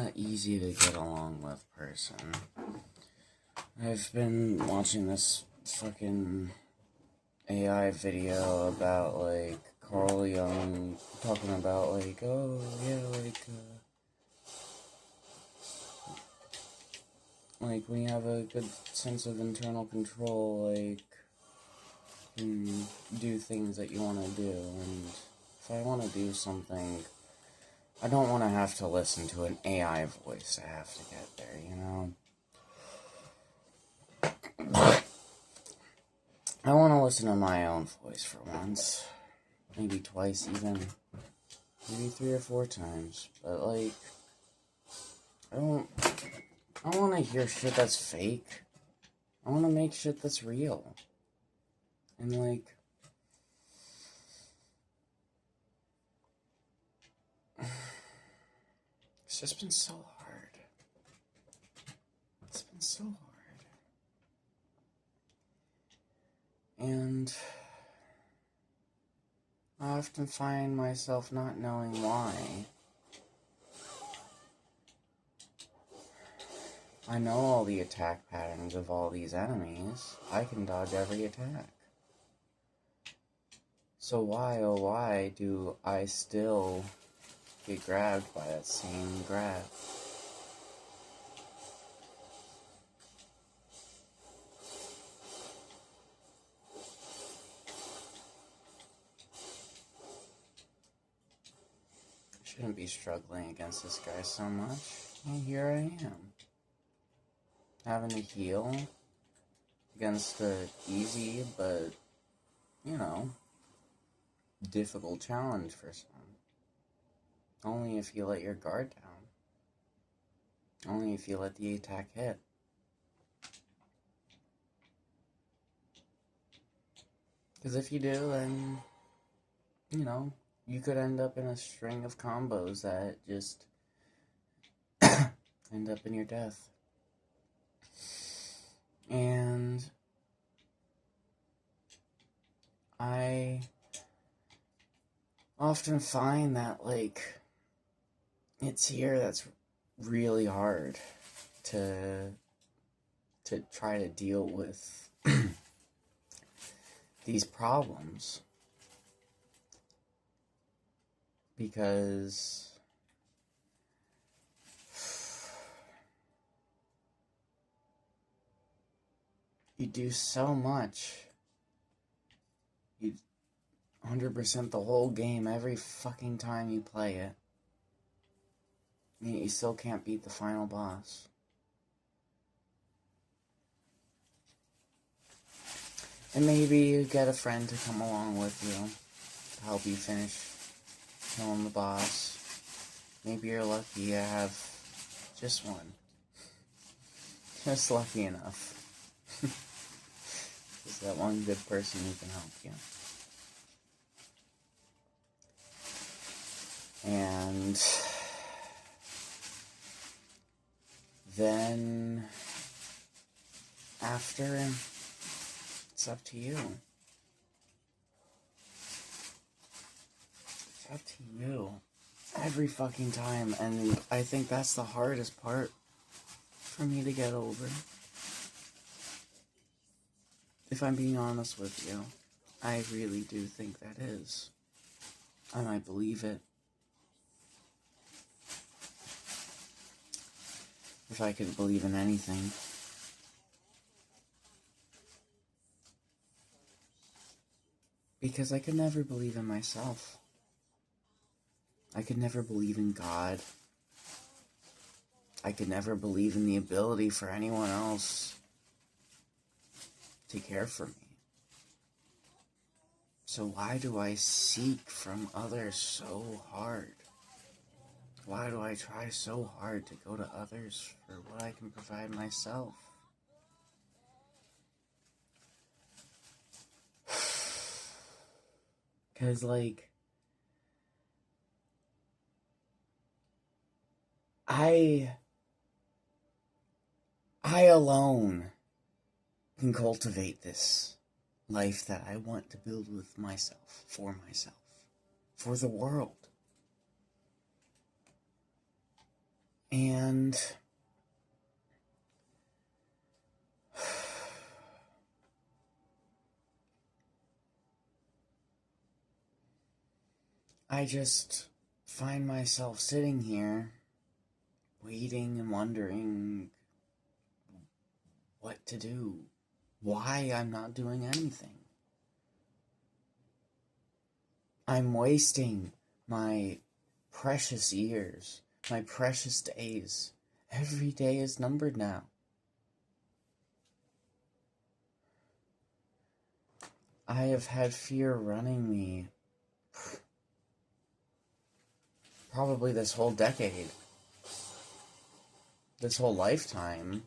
an easy to get along with person. I've been watching this fucking AI video about, like, Carl Jung talking about, like, oh, yeah, like, when you have a good sense of internal control, like, you can do things that you want to do, and if I want to do something, I don't want to have to listen to an AI voice to have to get there, you know? I want to listen to my own voice for once. Maybe twice even. Maybe 3 or 4 times. But, like, I don't want to hear shit that's fake. I want to make shit that's real. And, like, it's just been so hard. It's been so hard. And I often find myself not knowing why. I know all the attack patterns of all these enemies. I can dodge every attack. So why, oh why, do I still get grabbed by that same grab? I shouldn't be struggling against this guy so much. And here I am. Having to heal against a easy, but, you know, difficult challenge for some. Only if you let your guard down. Only if you let the attack hit. Because if you do, then, you know, you could end up in a string of combos that just end up in your death. And I often find that, like, it's here that's really hard to try to deal with these problems. Because you do so much. You 100% the whole game every fucking time you play it. And yet you still can't beat the final boss. And maybe you get a friend to come along with you to help you finish killing the boss. Maybe you're lucky to have just one. Just lucky enough. Just that one good person who can help you. And then after, it's up to you. It's up to you. Every fucking time. And I think that's the hardest part for me to get over. If I'm being honest with you, I really do think that is. And I believe it. If I could believe in anything. Because I could never believe in myself. I could never believe in God. I could never believe in the ability for anyone else to care for me. So why do I seek from others so hard? Why do I try so hard to go to others for what I can provide myself? Because, like, I alone can cultivate this life that I want to build with myself, for the world. And I just find myself sitting here waiting and wondering what to do, why I'm not doing anything. I'm wasting my precious years, my precious days. Every day is numbered now. I have had fear running me probably this whole decade, this whole lifetime,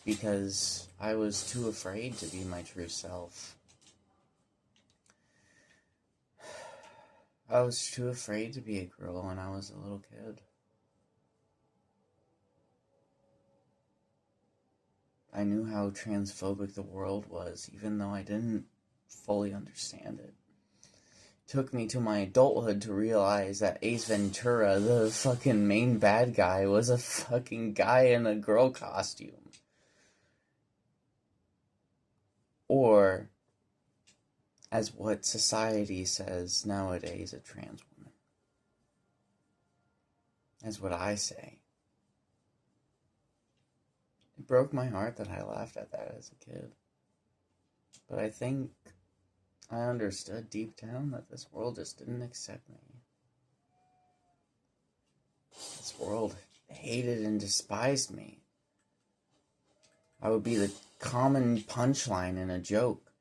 because I was too afraid to be my true self. I was too afraid to be a girl when I was a little kid. I knew how transphobic the world was, even though I didn't fully understand it. It took me to my adulthood to realize that Ace Ventura, the fucking main bad guy, was a fucking guy in a girl costume. Or, as what society says nowadays, a trans woman. That's what I say. It broke my heart that I laughed at that as a kid. But I think I understood deep down that this world just didn't accept me. This world hated and despised me. I would be the common punchline in a joke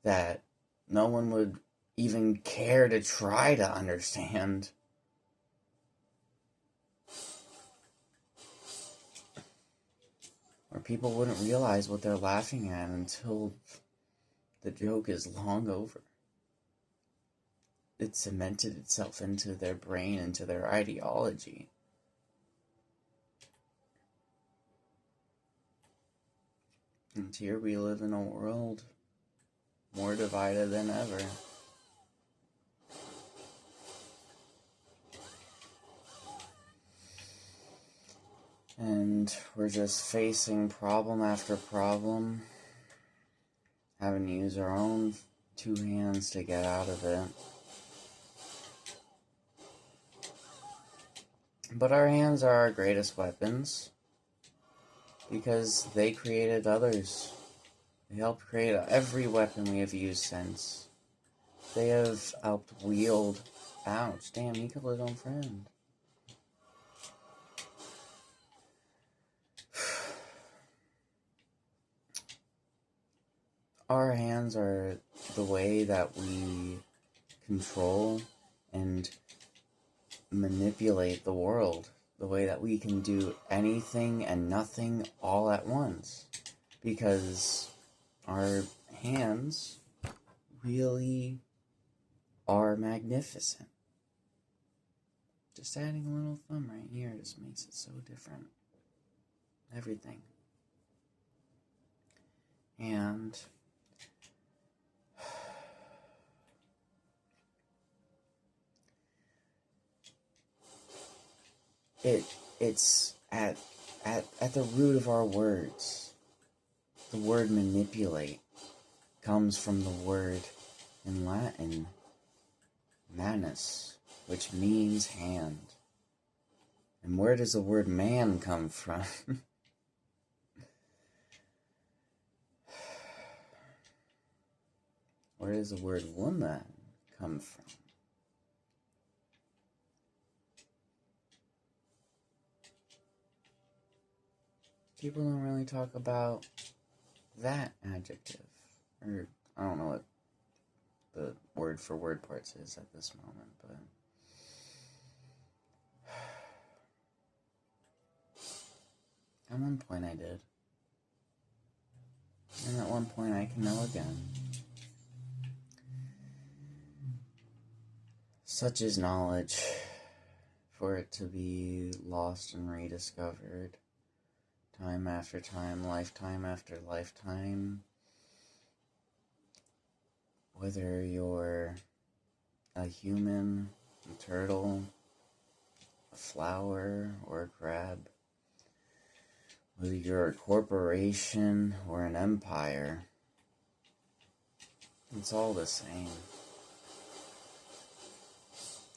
that no one would even care to try to understand. Or people wouldn't realize what they're laughing at until the joke is long over. It cemented itself into their brain, into their ideology. And here we live in a world more divided than ever. And we're just facing problem after problem, having to use our own two hands to get out of it. But our hands are our greatest weapons, because they created others. They helped create every weapon we have used since. They have helped wield... Ouch, damn, he killed his own friend. Our hands are the way that we control and manipulate the world. The way that we can do anything and nothing all at once. Because our hands really are magnificent. Just adding a little thumb right here just makes it so different. Everything. And it's at the root of our words. The word manipulate comes from the word in Latin, manus, which means hand. And where does the word man come from? Where does the word woman come from? People don't really talk about that adjective. Or, I don't know what the word for word parts is at this moment, but... At one point I did. And at one point I can know again. Such is knowledge, for it to be lost and rediscovered. Time after time, lifetime after lifetime. Whether you're a human, a turtle, a flower or a crab, whether you're a corporation or an empire, it's all the same.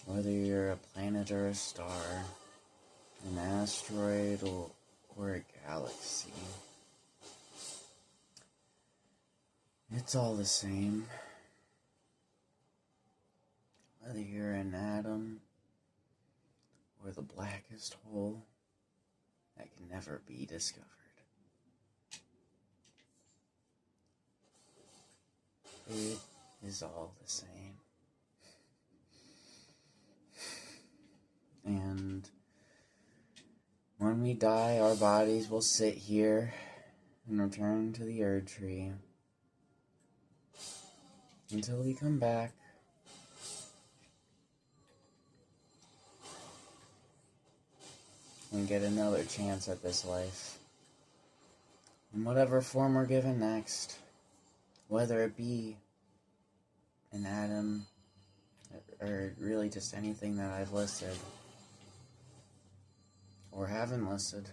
Whether you're a planet or a star, an asteroid or a galaxy, it's all the same. Whether you're an atom or the blackest hole that can never be discovered, it is all the same. And when we die, our bodies will sit here and return to the Erd Tree until we come back and get another chance at this life in whatever form we're given next, whether it be an atom or really just anything that I've listed or haven't listed,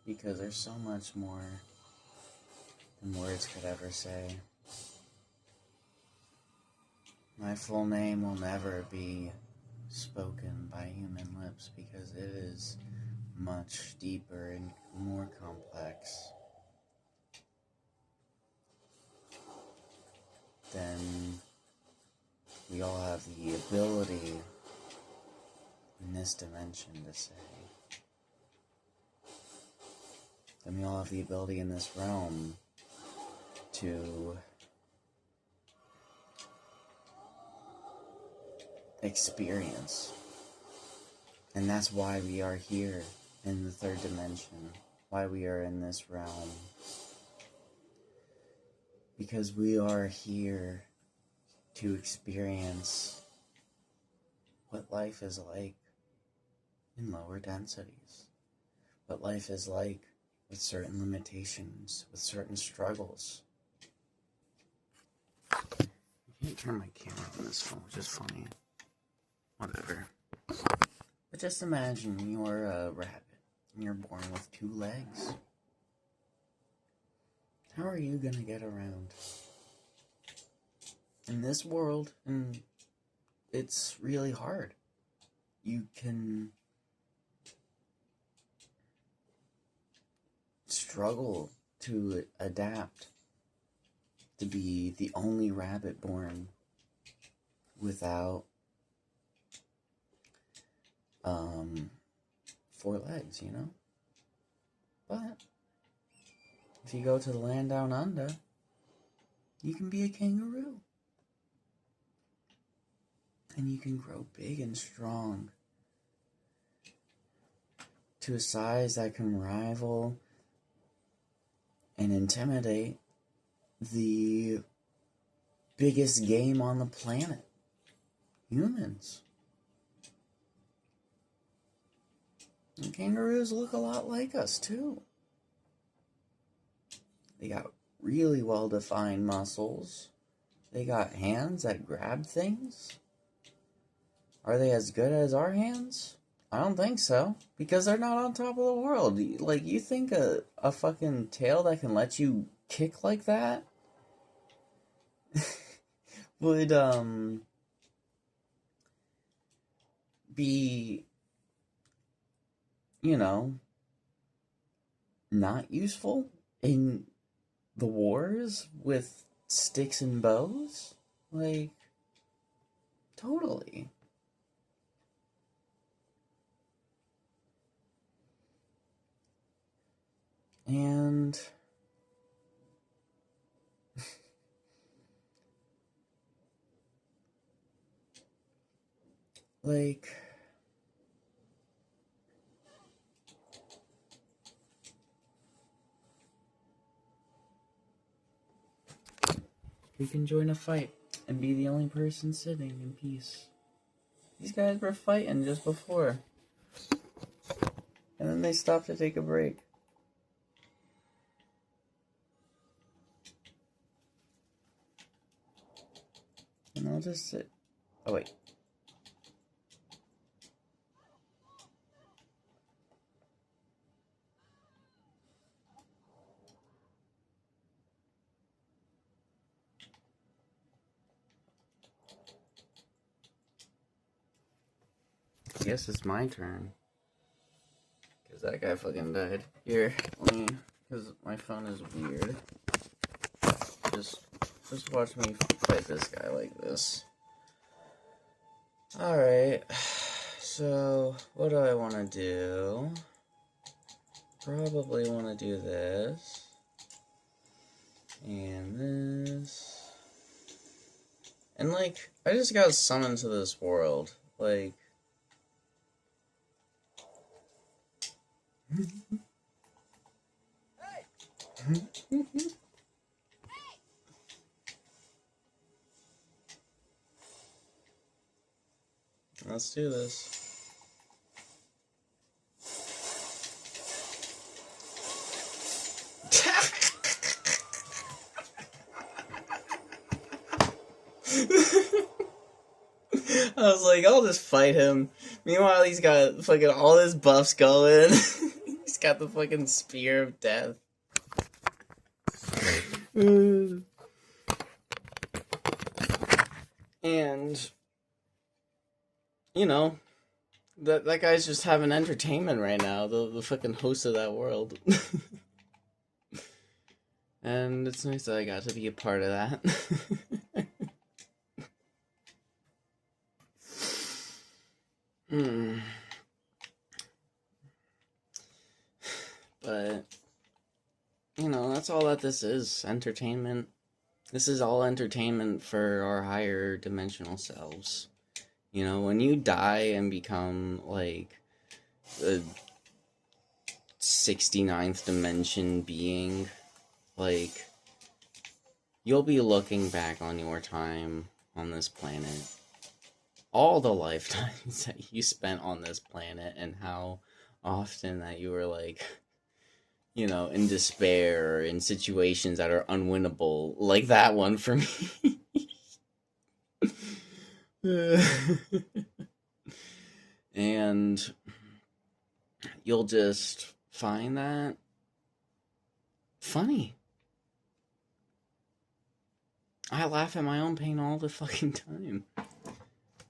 because there's so much more than words could ever say. My full name will never be spoken by human lips because it is much deeper and more complex than we all have the ability in this dimension to say. Then we all have the ability in this realm to experience. And that's why we are here in the third dimension, why we are in this realm. Because we are here to experience what life is like in lower densities, what life is like with certain limitations, with certain struggles. I can't turn my camera on this phone, which is funny. Whatever. But just imagine you're a rabbit and you're born with 2 legs. How are you gonna get around? In this world, and it's really hard. You can struggle to adapt to be the only rabbit born without 4 legs, you know? But if you go to the land down under, you can be a kangaroo. And you can grow big and strong to a size that can rival and intimidate the biggest game on the planet, humans. And kangaroos look a lot like us, too. They got really well-defined muscles. They got hands that grab things. Are they as good as our hands? I don't think so, because they're not on top of the world. Like, you think a fucking tail that can let you kick like that would, be, you know, not useful in the wars with sticks and bows? Like, totally. And like, we can join a fight and be the only person sitting in peace. These guys were fighting just before, and then they stopped to take a break. And I'll just sit. Oh, wait. guess it's my turn. Because that guy fucking died. Here, let me... Because my phone is weird. Just watch me fight this guy like this. Alright. So, what do I want to do? Probably want to do this. And this. And, like, I just got summoned to this world. Like... Let's do this. I was like, I'll just fight him. Meanwhile, he's got fucking all his buffs going. He's got the fucking spear of death. And, you know, that guy's just having entertainment right now. The fucking host of that world. And it's nice that I got to be a part of that. But, you know, that's all that this is. Entertainment. This is all entertainment for our higher dimensional selves. You know, when you die and become, like, a 69th dimension being, like, you'll be looking back on your time on this planet. All the lifetimes that you spent on this planet and how often that you were, like, you know, in despair or in situations that are unwinnable. Like that one for me. And you'll just find that funny. I laugh at my own pain all the fucking time.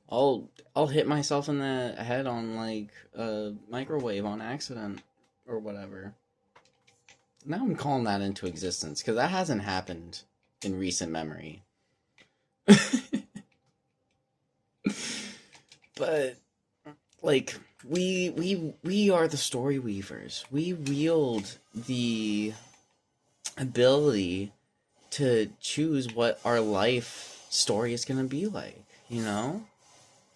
I'll hit myself in the head on, like, a microwave on accident or whatever. Now I'm calling that into existence, because that hasn't happened in recent memory. But, like, we are the story weavers. We wield the ability to choose what our life story is going to be like, you know?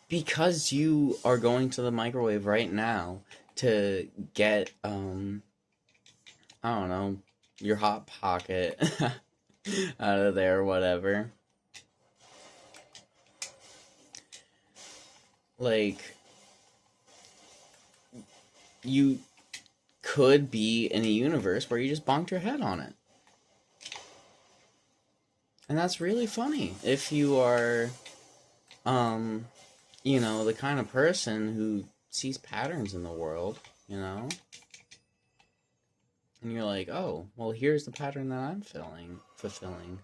Because you are going to the microwave right now to get, I don't know, your Hot Pocket out of there or whatever. Like, you could be in a universe where you just bonked your head on it. And that's really funny if you are, you know, the kind of person who sees patterns in the world, you know? And you're like, oh, well, here's the pattern that I'm fulfilling.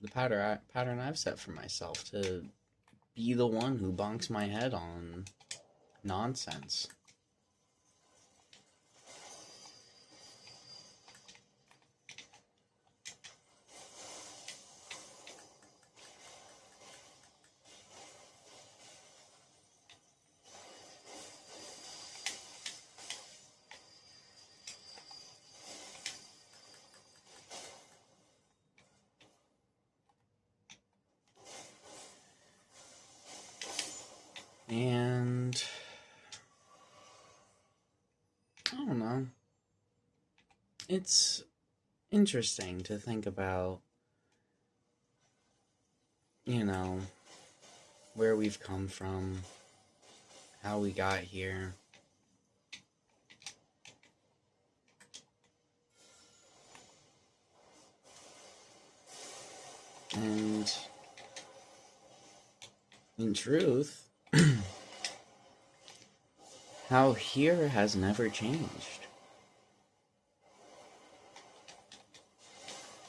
The pattern I've set for myself to be the one who bonks my head on nonsense. And I don't know. It's interesting to think about, you know, where we've come from, how we got here. And in truth, how here has never changed.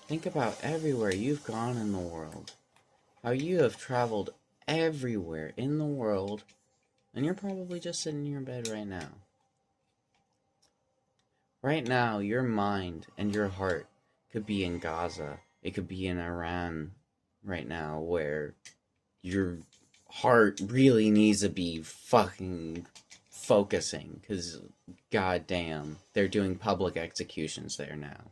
Think about everywhere you've gone in the world. How you have traveled everywhere in the world, and you're probably just sitting in your bed right now. Right now, your mind and your heart could be in Gaza. It could be in Iran right now, where your heart really needs to be fucking focusing, because goddamn, they're doing public executions there now.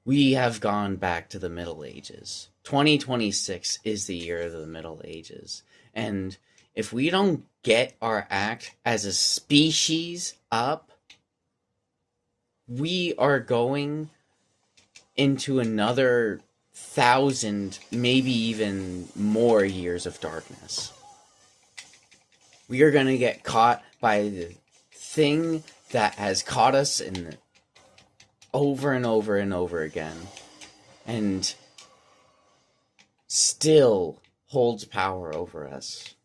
We have gone back to the Middle Ages. 2026 is the year of the Middle Ages. And if we don't get our act as a species up, we are going into another 1,000, maybe even more years of darkness. We are going to get caught by the thing that has caught us in over and over and over again, and still holds power over us.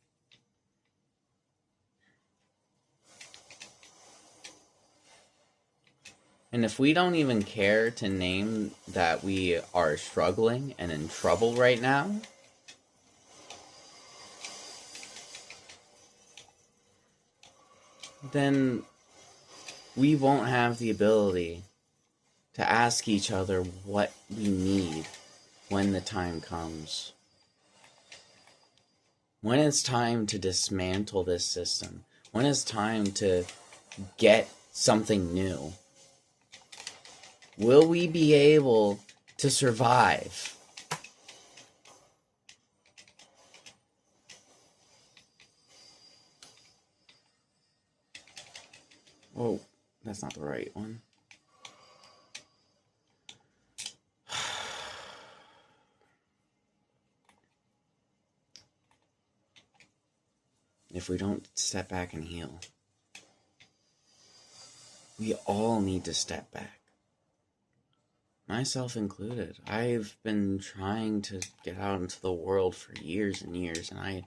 And if we don't even care to name that we are struggling and in trouble right now, then we won't have the ability to ask each other what we need when the time comes. When it's time to dismantle this system, when it's time to get something new, will we be able to survive? Oh, that's not the right one. If we don't step back and heal, we all need to step back. Myself included. I've been trying to get out into the world for years and years, and I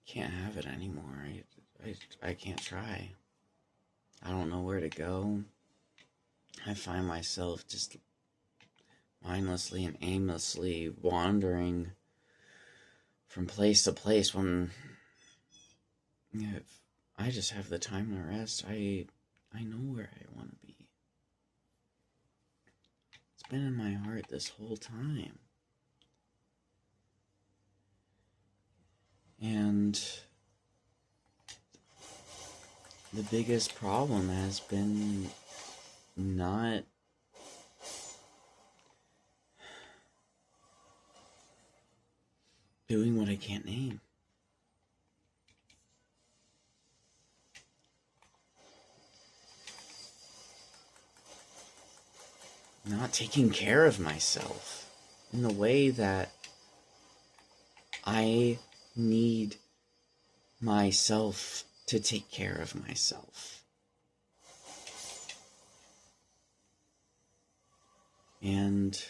can't have it anymore. I can't try. I don't know where to go. I find myself just mindlessly and aimlessly wandering from place to place when if I just have the time to rest. I know where I want to be. It's been in my heart this whole time. And the biggest problem has been not doing what I can't name. Not taking care of myself in the way that I need myself to take care of myself. And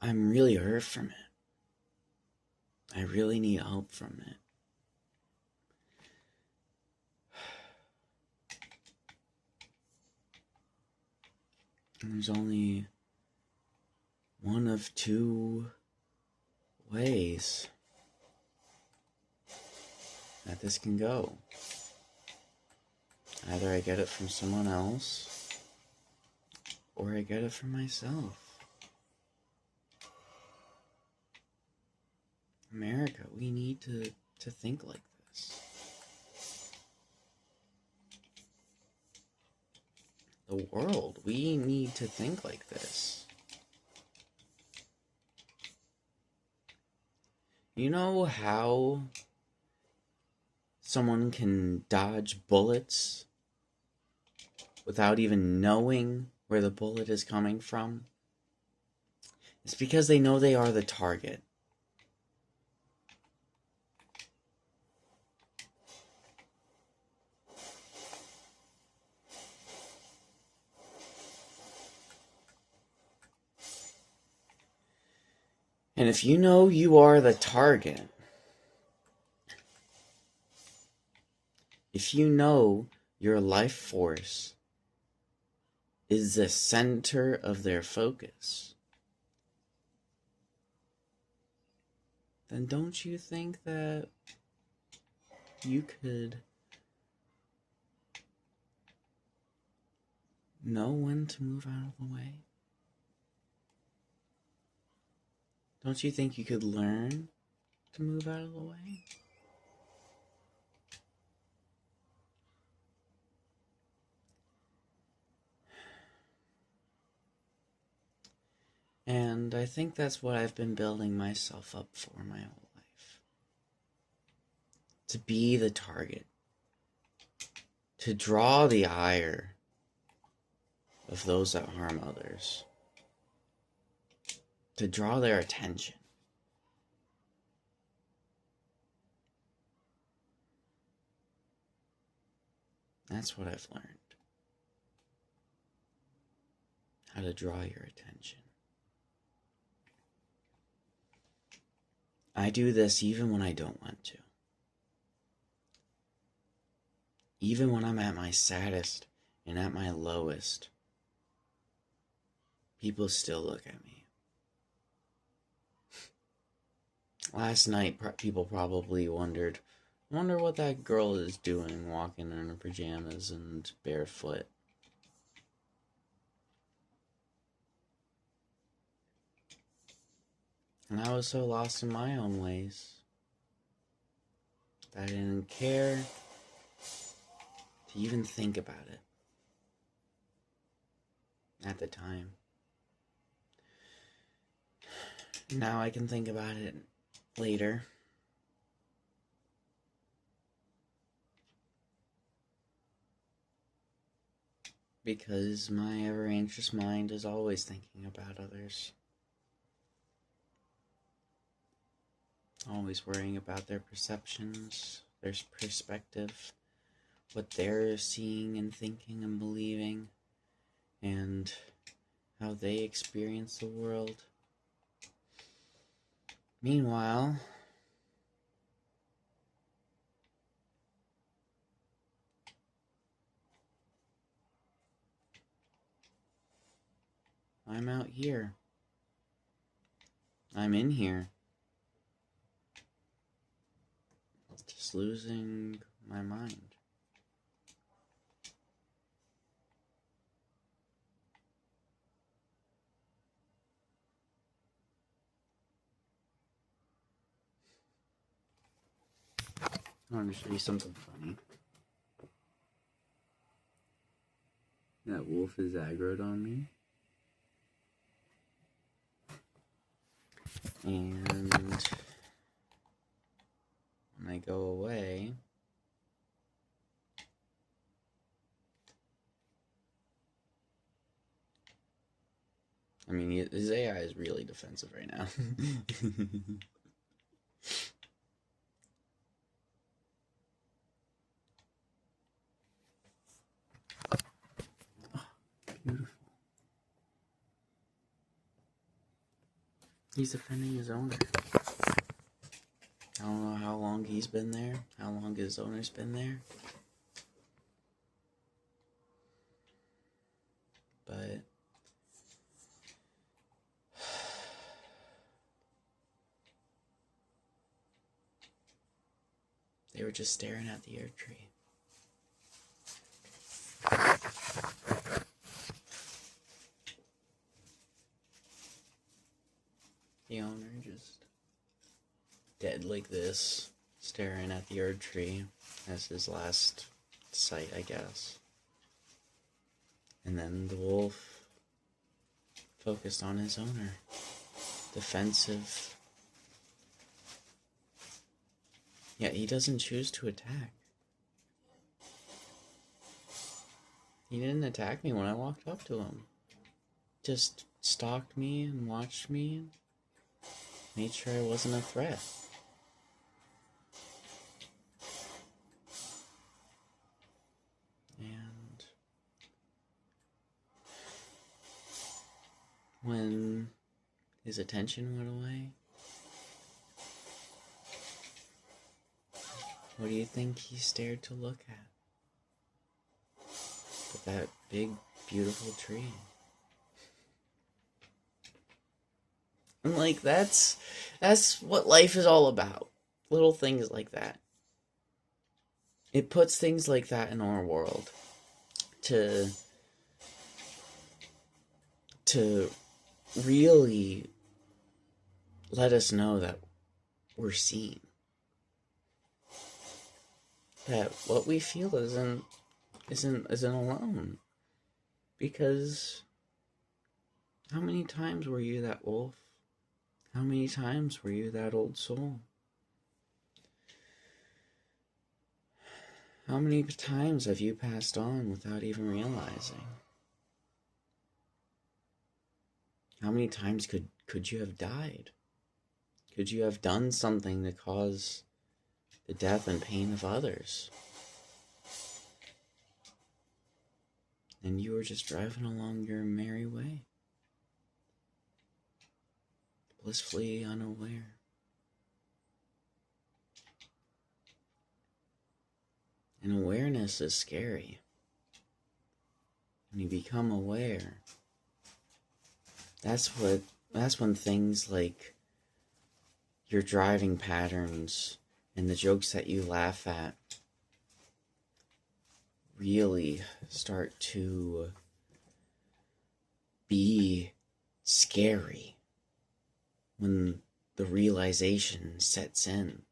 I'm really hurt from it. I really need help from it. And there's only one of two ways that this can go. Either I get it from someone else, or I get it from myself. America, we need to think like this. The world, we need to think like this. You know how someone can dodge bullets without even knowing where the bullet is coming from? It's because they know they are the target. And if you know you are the target, if you know your life force is the center of their focus, then don't you think that you could know when to move out of the way? Don't you think you could learn to move out of the way? And I think that's what I've been building myself up for my whole life. To be the target. To draw the ire of those that harm others. To draw their attention. That's what I've learned. How to draw your attention. I do this even when I don't want to. Even when I'm at my saddest and at my lowest, people still look at me. Last night, people probably wondered, I wonder what that girl is doing walking in her pajamas and barefoot. And I was so lost in my own ways that I didn't care to even think about it at the time. Now I can think about it later. Because my ever-anxious mind is always thinking about others. Always worrying about their perceptions, their perspective, what they're seeing and thinking and believing, and how they experience the world. Meanwhile, I'm out here. I'm in here. Just losing my mind. I want to show you something funny. That wolf is aggroed on me. And when I go away, I mean, his AI is really defensive right now. Beautiful. He's defending his owner. I don't know how long he's been there, how long his owner's been there. But they were just staring at the air tree. The owner just dead like this, staring at the Erd tree as his last sight, I guess. And then the wolf focused on his owner. Defensive. Yet he doesn't choose to attack. He didn't attack me when I walked up to him. Just stalked me and watched me. Made sure I wasn't a threat. And when his attention went away, what do you think he stared to look at? that big, beautiful tree. And, like, that's what life is all about. Little things like that. It puts things like that in our world to really let us know that we're seen. That what we feel isn't alone. Because how many times were you that wolf? How many times were you that old soul? How many times have you passed on without even realizing? How many times could you have died? Could you have done something to cause the death and pain of others? And you were just driving along your merry way, blissfully unaware. And awareness is scary. When you become aware, that's when things like your driving patterns and the jokes that you laugh at really start to be scary. When the realization sets in.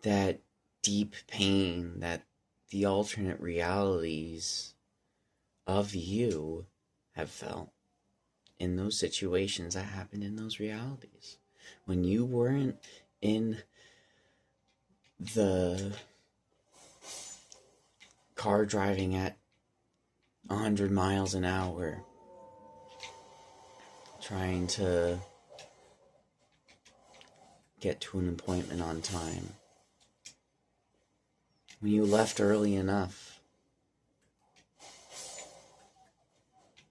That deep pain, that the alternate realities of you have felt in those situations that happened in those realities. When you weren't in the car driving at 100 miles an hour, trying to get to an appointment on time. When you left early enough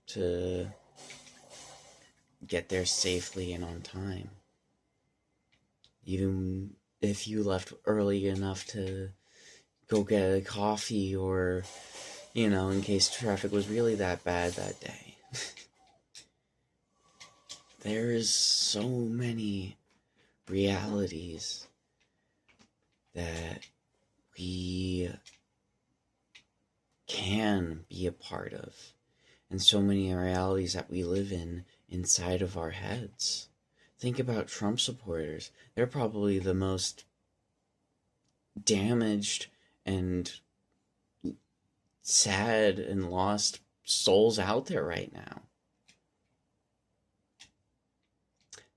to get there safely and on time. Even if you left early enough to go get a coffee or, in case traffic was really that bad that day. There's so many realities that we can be a part of, and so many realities that we live in inside of our heads. Think about Trump supporters. They're probably the most damaged and sad and lost souls out there right now.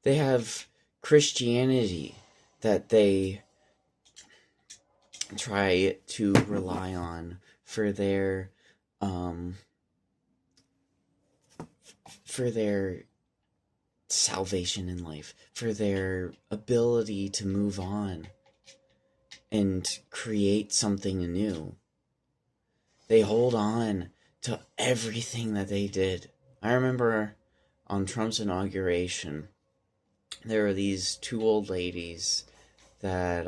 They have Christianity that they try to rely on for their salvation in life, for their ability to move on and create something new. They hold on to everything that they did. I remember on Trump's inauguration, there were these two old ladies that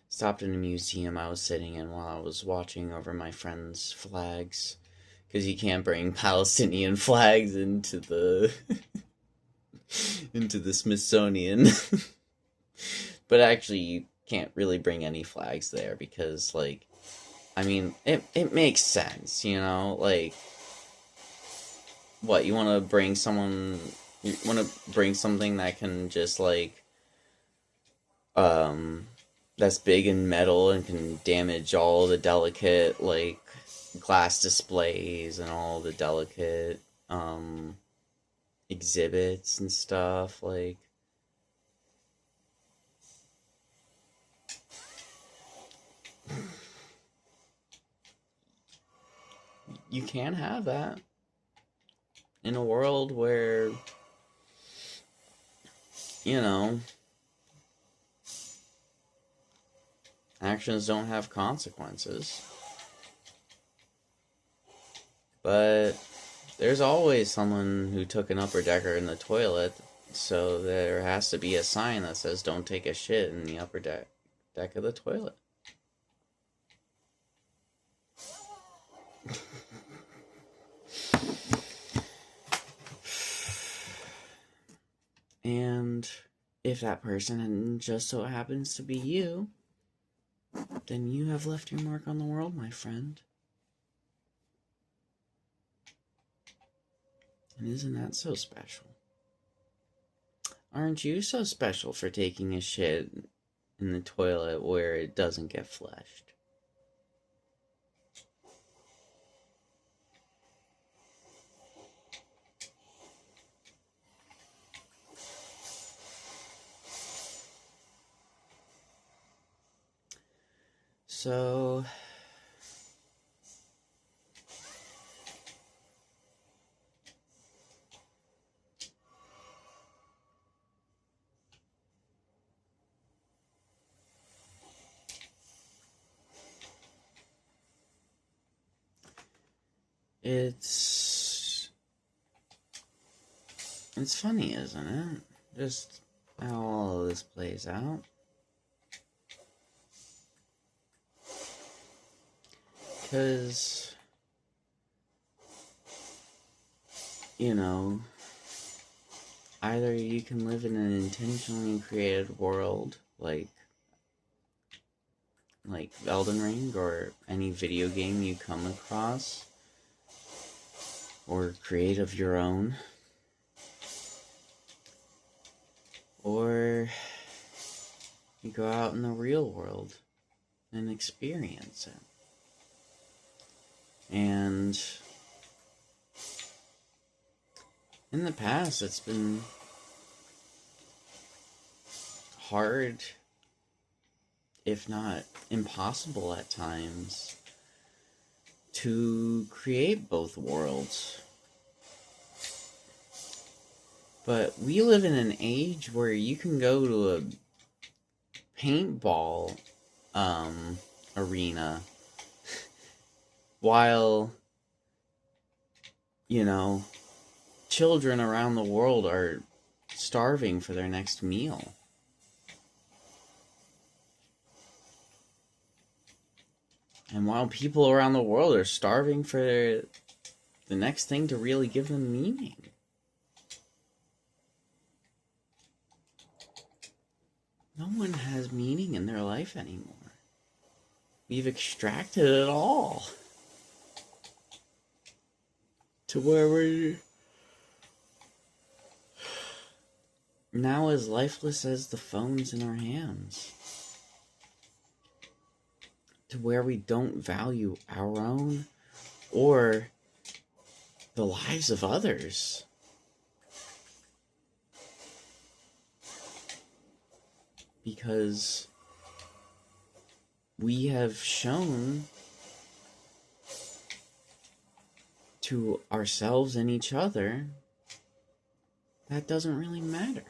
stopped in a museum I was sitting in while I was watching over my friend's flags, because you can't bring Palestinian flags into the into the Smithsonian. But actually, you can't really bring any flags there because, it makes sense, what, you want to bring something that can just, that's big and metal and can damage all the delicate, glass displays and all the delicate, exhibits and stuff, you can't have that in a world where, actions don't have consequences. But there's always someone who took an upper decker in the toilet So there has to be a sign that says don't take a shit in the upper deck of the toilet. And if that person just so happens to be you, then you have left your mark on the world, my friend. And isn't that so special? Aren't you so special for taking a shit in the toilet where it doesn't get flushed? So, it's funny, isn't it? Just how all of this plays out. Because, you know, either you can live in an intentionally created world like Elden Ring or any video game you come across, or create of your own, or you go out in the real world and experience it. And in the past, it's been hard, if not impossible at times, to create both worlds. But we live in an age where you can go to a paintball arena while, you know, children around the world are starving for their next meal. And while people around the world are starving for the next thing to really give them meaning. No one has meaning in their life anymore. We've extracted it all. To where we're now as lifeless as the phones in our hands. To where we don't value our own or the lives of others. Because we have shown to ourselves and each other that doesn't really matter.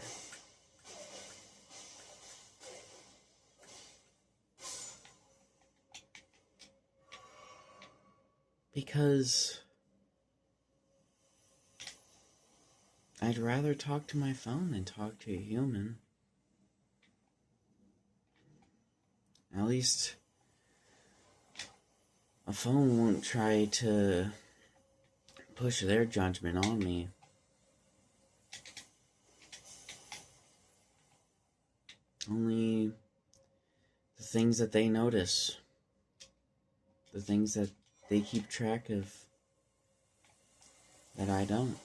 Because I'd rather talk to my phone than talk to a human. At least a phone won't try to push their judgment on me. Only the things that they notice, the things that they keep track of, that I don't.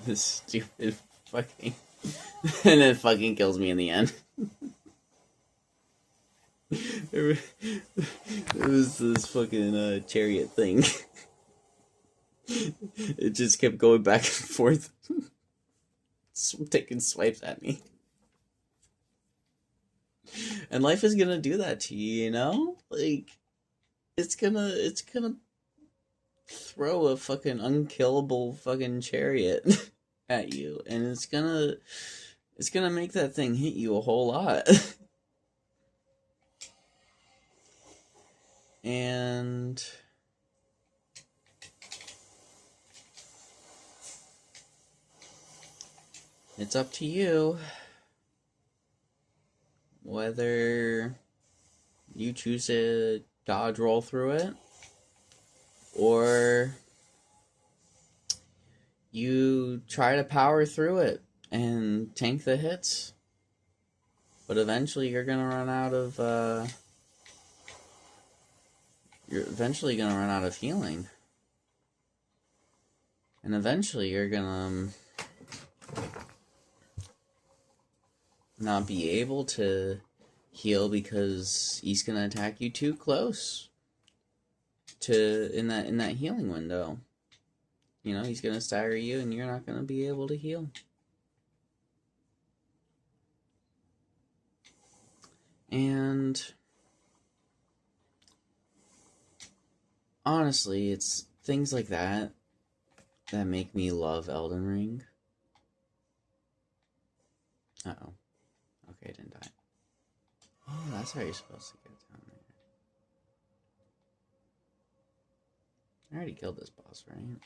This stupid fucking... and it fucking kills me in the end. It was this fucking chariot thing. It just kept going back and forth. Taking swipes at me. And life is gonna do that to you, you know? Like, it's gonna throw a fucking unkillable fucking chariot at you, and it's gonna make that thing hit you a whole lot. And it's up to you whether you choose to dodge roll through it, or you try to power through it and tank the hits. But eventually you're gonna run out of healing. And eventually you're gonna not be able to heal because he's gonna attack you too close to in that healing window. You know, he's gonna stagger you and you're not gonna be able to heal. And honestly, it's things like that that make me love Elden Ring. Uh-oh. Okay, I didn't die. Oh, that's how you're supposed to get down there. I already killed this boss, right?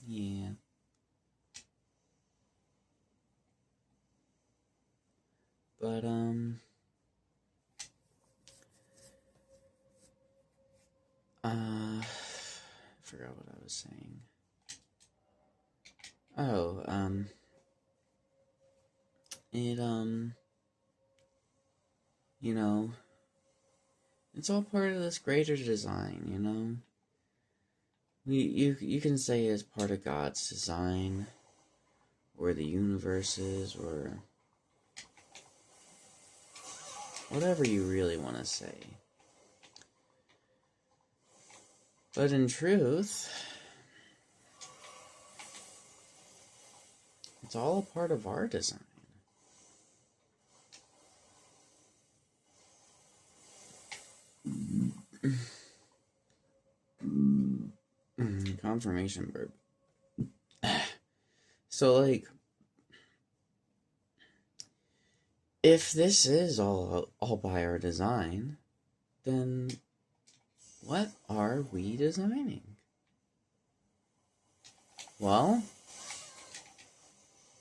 Yeah. But, I forgot what I was saying. Oh, you know, it's all part of this greater design, you know? You can say it's part of God's design, or the universe's, or whatever you really want to say. But in truth, it's all a part of our design. Confirmation burp. So, like, if this is all by our design, then what are we designing? Well,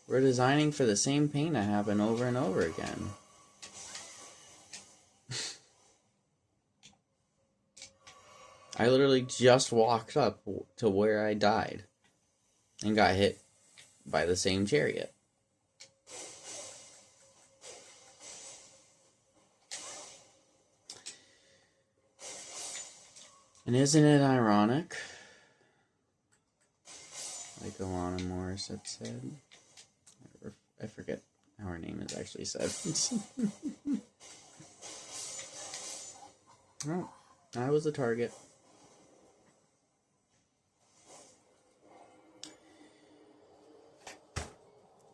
we're designing for the same pain to happen over and over again. I literally just walked up to where I died and got hit by the same chariot. And isn't it ironic? Like Alana Morris had said. I forget how her name is actually said. Oh, I was the target.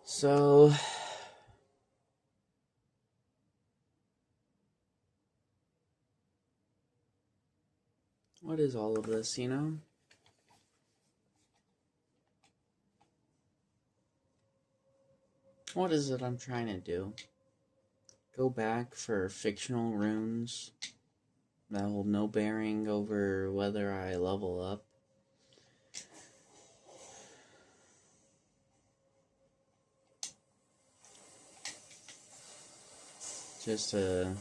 So, what is all of this, you know? What is it I'm trying to do? Go back for fictional runes that hold no bearing over whether I level up? Just to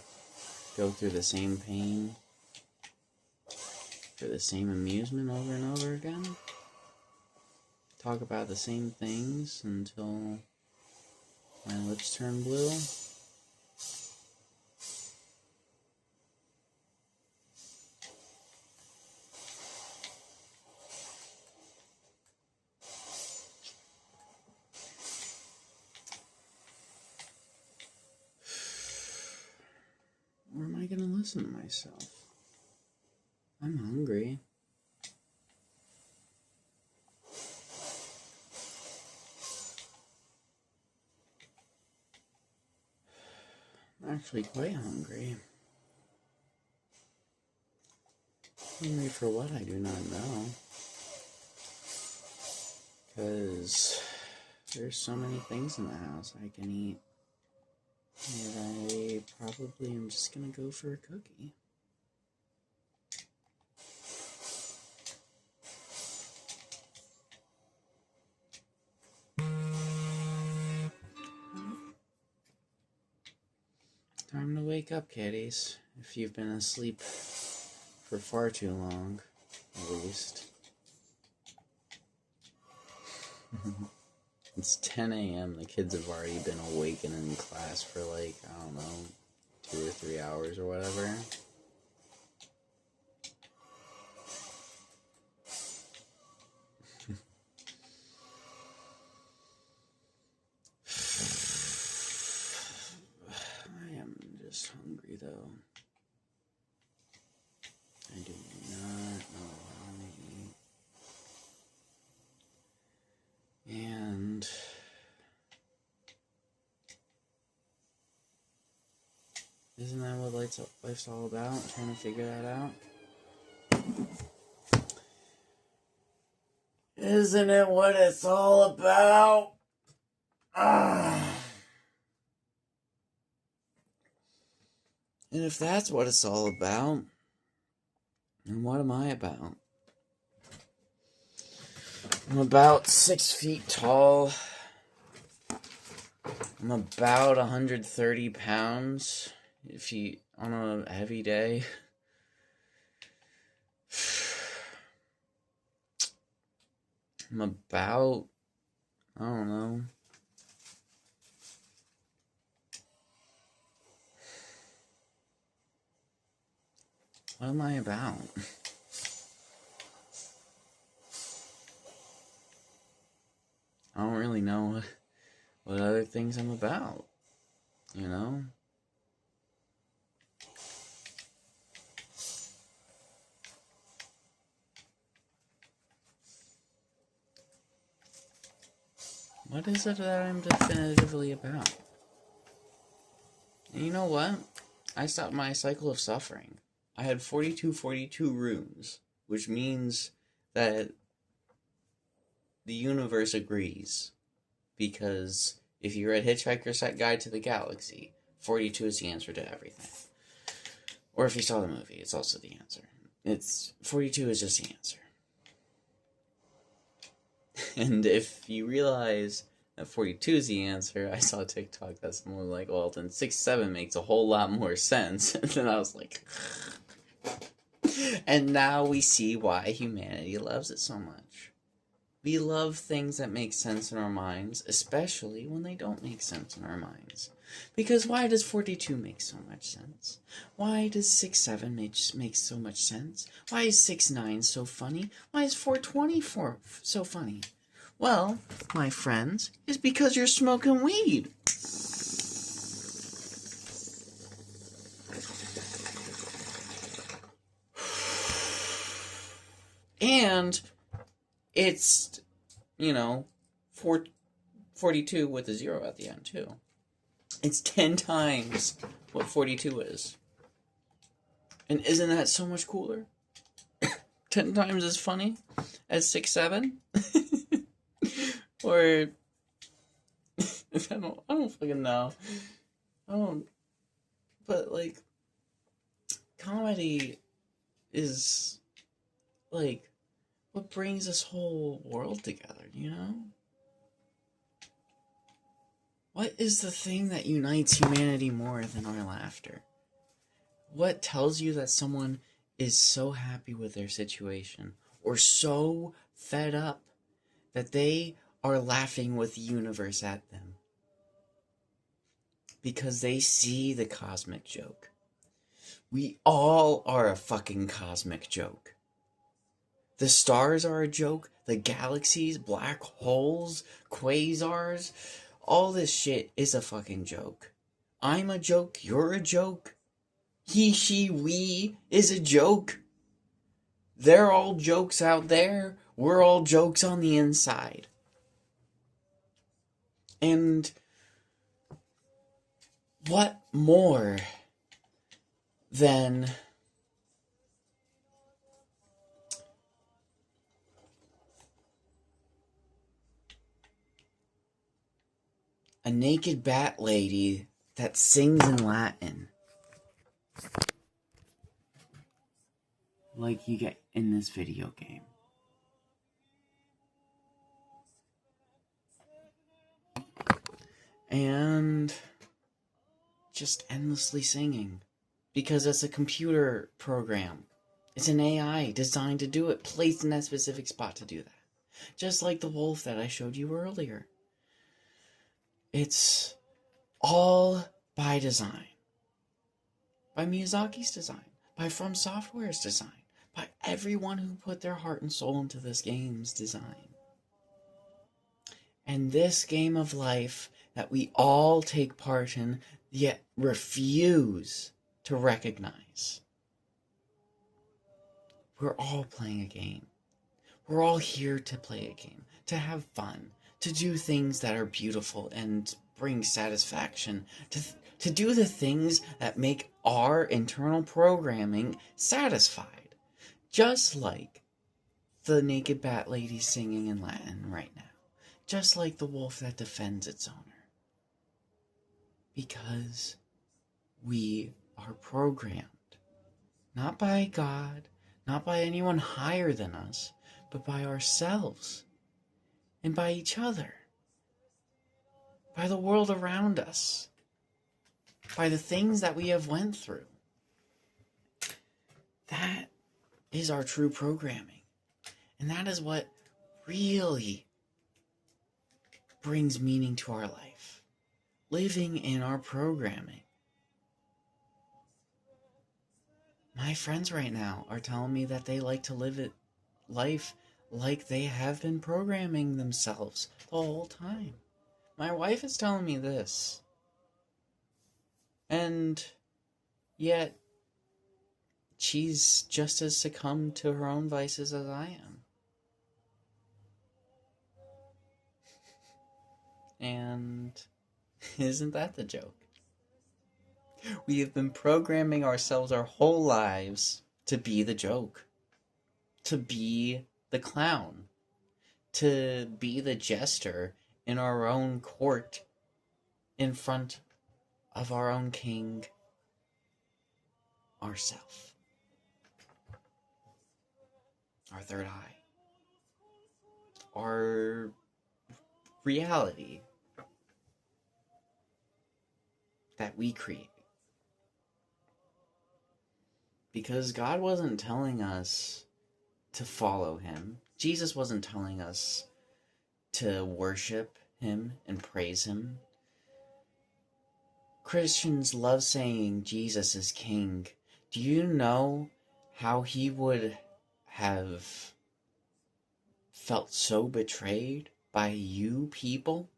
go through the same pain for the same amusement over and over again? Talk about the same things until my lips turn blue? Or am I gonna listen to myself? I'm hungry. I'm actually quite hungry. Hungry for what? I do not know. Because there's so many things in the house I can eat. And I probably am just gonna go for a cookie. Time to wake up, kiddies. If you've been asleep for far too long, at least. It's 10 a.m. The kids have already been awake and in class for like, I don't know, 2 or 3 hours or whatever. I am just hungry though. I do not know what I eat. And isn't that what life's all about? Trying to figure that out? Isn't it what it's all about? And if that's what it's all about, then what am I about? I'm about 6 feet tall. I'm about 130 pounds on a heavy day. I'm about, I don't know, what am I about? I don't really know what other things I'm about, you know? What is it that I'm definitively about? And you know what? I stopped my cycle of suffering. I had 42 runes, which means that the universe agrees. Because if you read Hitchhiker's Guide to the Galaxy, 42 is the answer to everything. Or if you saw the movie, it's also the answer. 42 is just the answer. And if you realize that 42 is the answer, I saw a TikTok that's more like, well, then 6-7 makes a whole lot more sense. And then I was like... And now we see why humanity loves it so much. We love things that make sense in our minds, especially when they don't make sense in our minds. Because why does 42 make so much sense? Why does 6-7 make so much sense? Why is 6-9 so funny? Why is 424 so funny? Well, my friends, it's because you're smoking weed. And it's, 42 with a 0 at the end, too. It's 10 times what 42 is. And isn't that so much cooler? 10 times as funny as 6-7? Or... I don't fucking know. But, like... Comedy is... like... what brings this whole world together, you know? What is the thing that unites humanity more than our laughter? What tells you that someone is so happy with their situation or so fed up that they are laughing with the universe at them? Because they see the cosmic joke. We all are a fucking cosmic joke. The stars are a joke. The galaxies, black holes, quasars, all this shit is a fucking joke. I'm a joke. You're a joke. He, she, we is a joke. They're all jokes out there. We're all jokes on the inside. And what more than a naked bat lady that sings in Latin. Like you get in this video game. And just endlessly singing. Because it's a computer program. It's an AI designed to do it, placed in that specific spot to do that. Just like the wolf that I showed you earlier. It's all by design. By Miyazaki's design. By From Software's design. By everyone who put their heart and soul into this game's design. And this game of life that we all take part in, yet refuse to recognize. We're all playing a game. We're all here to play a game, to have fun, to do things that are beautiful and bring satisfaction, to do the things that make our internal programming satisfied. Just like the naked bat lady singing in Latin right now. Just like the wolf that defends its owner. Because we are programmed. Not by God, not by anyone higher than us, but by ourselves. And by each other. By the world around us. By the things that we have went through. That is our true programming. And that is what really brings meaning to our life. Living in our programming. My friends right now are telling me that they like to live life like they have been programming themselves the whole time. My wife is telling me this. And yet, she's just as succumbed to her own vices as I am. And isn't that the joke? We have been programming ourselves our whole lives to be the joke. To be the clown. To be the jester in our own court in front of our own king, ourself. Our third eye. Our reality that we create. Because God wasn't telling us to follow him. Jesus wasn't telling us to worship him and praise him. Christians love saying Jesus is king. Do you know how he would have felt so betrayed by you people?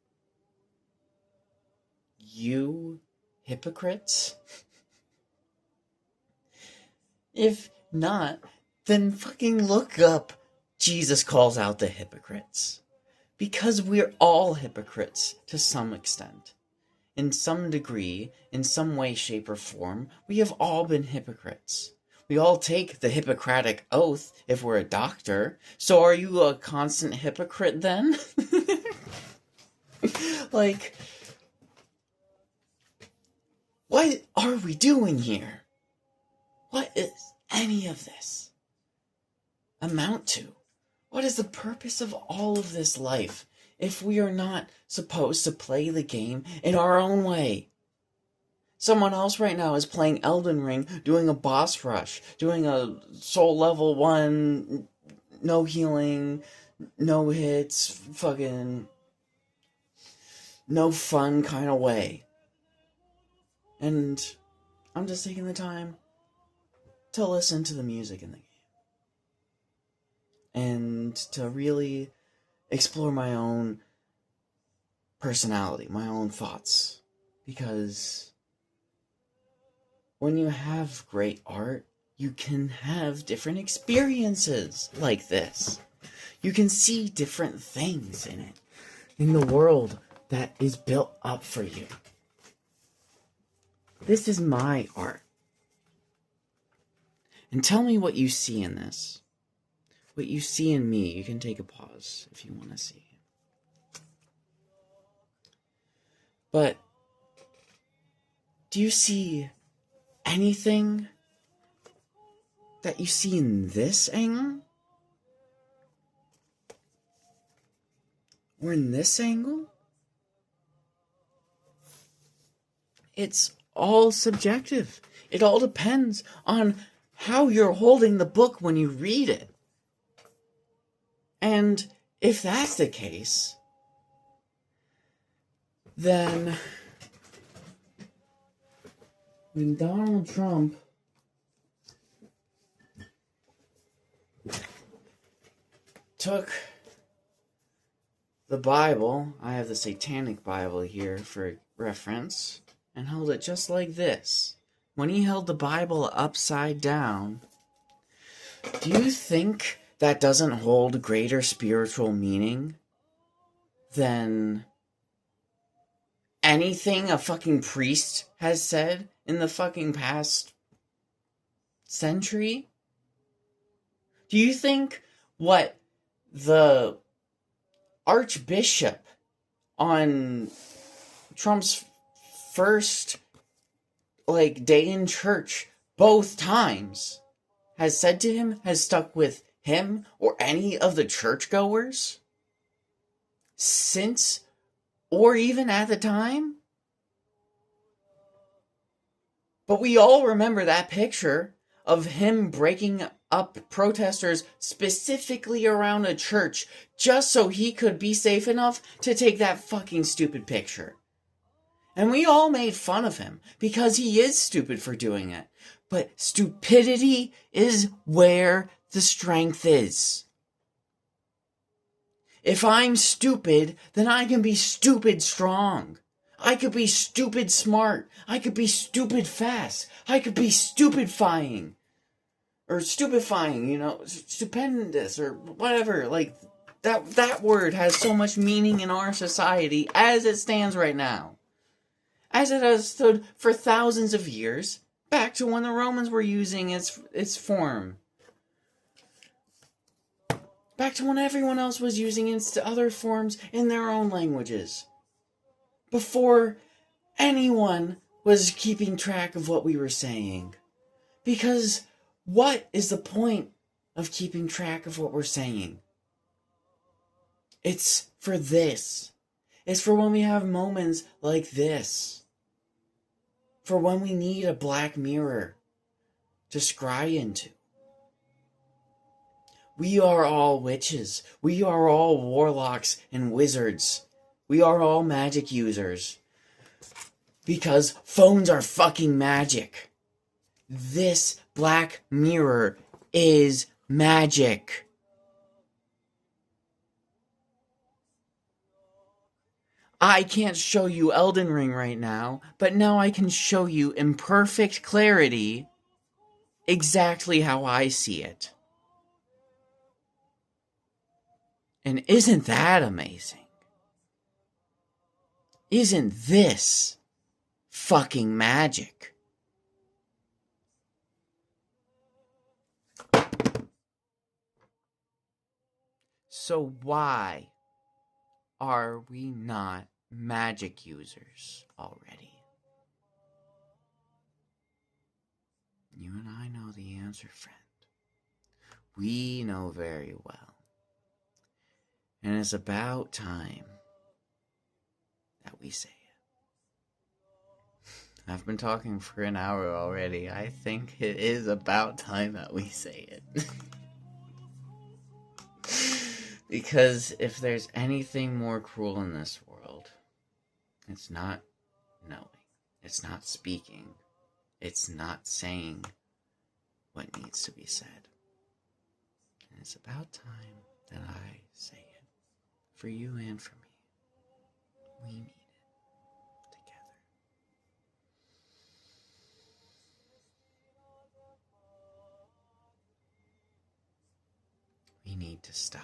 You hypocrites? If not, then fucking look up Jesus calls out the hypocrites. Because we're all hypocrites to some extent. In some degree, in some way, shape, or form, we have all been hypocrites. We all take the Hippocratic Oath if we're a doctor. So are you a constant hypocrite then? Like, what are we doing here? What is any of this amount to? What is the purpose of all of this life if we are not supposed to play the game in our own way? Someone else right now is playing Elden Ring, doing a boss rush, doing a soul level 1, no healing, no hits, fucking no fun kind of way. And I'm just taking the time to listen to the music in the game. And to really explore my own personality, my own thoughts. Because when you have great art, you can have different experiences like this. You can see different things in it, in the world that is built up for you. This is my art. And tell me what you see in this. What you see in me. You can take a pause if you want to see. But do you see anything that you see in this angle? Or in this angle? It's all subjective. It all depends on how you're holding the book when you read it. And if that's the case, then when Donald Trump took the Bible, I have the Satanic Bible here for reference, and held it just like this. When he held the Bible upside down, do you think that doesn't hold greater spiritual meaning than anything a fucking priest has said in the fucking past century? Do you think what the Archbishop on Trump's first day in church both times has said to him has stuck with him or any of the churchgoers since or even at the time? But we all remember that picture of him breaking up protesters specifically around a church just so he could be safe enough to take that fucking stupid picture. And we all made fun of him because he is stupid for doing it. But stupidity is where the strength is. If I'm stupid, then I can be stupid strong. I could be stupid smart. I could be stupid fast. I could be stupefying. Or stupefying, stupendous, or whatever. That word has so much meaning in our society as it stands right now. As it has stood for thousands of years, back to when the Romans were using its form. Back to when everyone else was using its other forms in their own languages. Before anyone was keeping track of what we were saying. Because what is the point of keeping track of what we're saying? It's for this. It's for when we have moments like this. For when we need a black mirror to scry into. We are all witches. We are all warlocks and wizards. We are all magic users. Because phones are fucking magic. This black mirror is magic. I can't show you Elden Ring right now, but now I can show you in perfect clarity exactly how I see it. And isn't that amazing? Isn't this fucking magic? So why are we not magic users already? You and I know the answer, friend. We know very well. And it's about time that we say it. I've been talking for an hour already. I think it is about time that we say it. Because if there's anything more cruel in this world, it's not knowing. It's not speaking. It's not saying what needs to be said. And it's about time that I say it. For you and for me. We need it together. We need to stop.